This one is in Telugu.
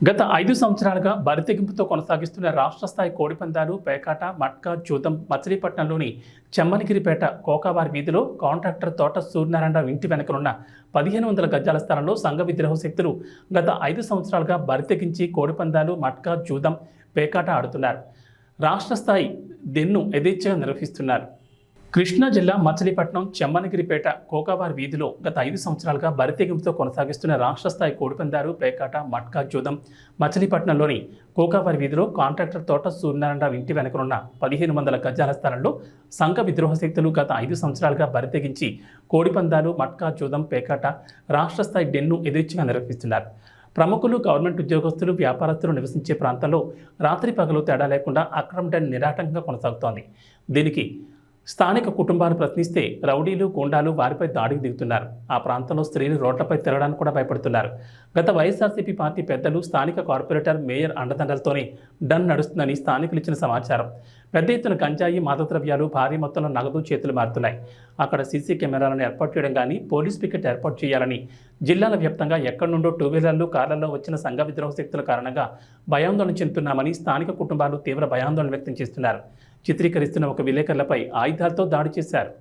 గత 5 సంవత్సరాలుగా బరితెగింపుతో కొనసాగిస్తున్న రాష్ట్ర స్థాయి కోడిపందాలు పేకాట మట్కా జూదం మచిలీపట్నంలోని చెమ్మనిగిరిపేట కోకావారి వీధిలో కాంట్రాక్టర్ తోట సూర్యనారాయణరావు ఇంటి వెనుకనున్న 1500 గజాల స్థలంలో సంఘ విద్రోహ శక్తులు గత 5 సంవత్సరాలుగా బరితెగించి కోడిపందాలు మట్కా జూదం పేకాట ఆడుతున్నారు. రాష్ట్ర స్థాయి దెన్ను యథేచ్ఛగా నిర్వహిస్తున్నారు. కృష్ణా జిల్లా మచిలీపట్నం చెమ్మనిగిరిపేట కోకావారి వీధిలో గత 5 సంవత్సరాలుగా బరితెగింపుతో కొనసాగిస్తున్న రాష్ట్ర స్థాయి కోడిపందాలు పేకాట మట్కా జూదం మచిలీపట్నంలోని కోకావారి వీధిలో కాంట్రాక్టర్ తోట సూర్యనారాయణరావు ఇంటి వెనుకనున్న 1500 గజాల స్థలంలో సంఘ విద్రోహ శక్తులు గత 5 సంవత్సరాలుగా బరితెగించి కోడిపందాలు మట్కా జూదం పేకాట రాష్ట్ర స్థాయి డెన్ను యథేచ్ఛగా నిర్వహిస్తున్నారు. ప్రముఖులు, గవర్నమెంట్ ఉద్యోగస్తులు, వ్యాపారస్తులు నివసించే ప్రాంతాల్లో రాత్రి పగలు తేడా లేకుండా అక్రమ డెన్ నిరాటంకంగా కొనసాగుతోంది. దీనికి స్థానిక కుటుంబాలు ప్రశ్నిస్తే రౌడీలు, గూండాలు వారిపై దాడికి దిగుతున్నారు. ఆ ప్రాంతంలో స్త్రీలు రోడ్లపై తిరగడానికి కూడా భయపడుతున్నారు. గత వైఎస్ఆర్సీపీ పార్టీ పెద్దలు, స్థానిక కార్పొరేటర్, మేయర్ అండదండలతోనే డన్ నడుస్తుందని స్థానికులు ఇచ్చిన సమాచారం. పెద్ద ఎత్తున గంజాయి, మాదకద్రవ్యాలు, భారీ మొత్తంలో నగదు చేతులు మారుతున్నాయి. అక్కడ సీసీ కెమెరాలను ఏర్పాటు చేయడం కానీ, పోలీస్ పికెట్ ఏర్పాటు చేయాలని జిల్లాల వ్యాప్తంగా ఎక్కడి నుండో 2 వీలర్లు, కార్లలో వచ్చిన సంఘ విద్రోహ శక్తుల కారణంగా భయాందోళన చెందుతున్నామని స్థానిక కుటుంబాలు తీవ్ర భయాందోళన వ్యక్తం చేస్తున్నారు. చిత్రీకరిస్తున్న ఒక విలేకరులపై ఆయుధాలతో దాడి చేశారు.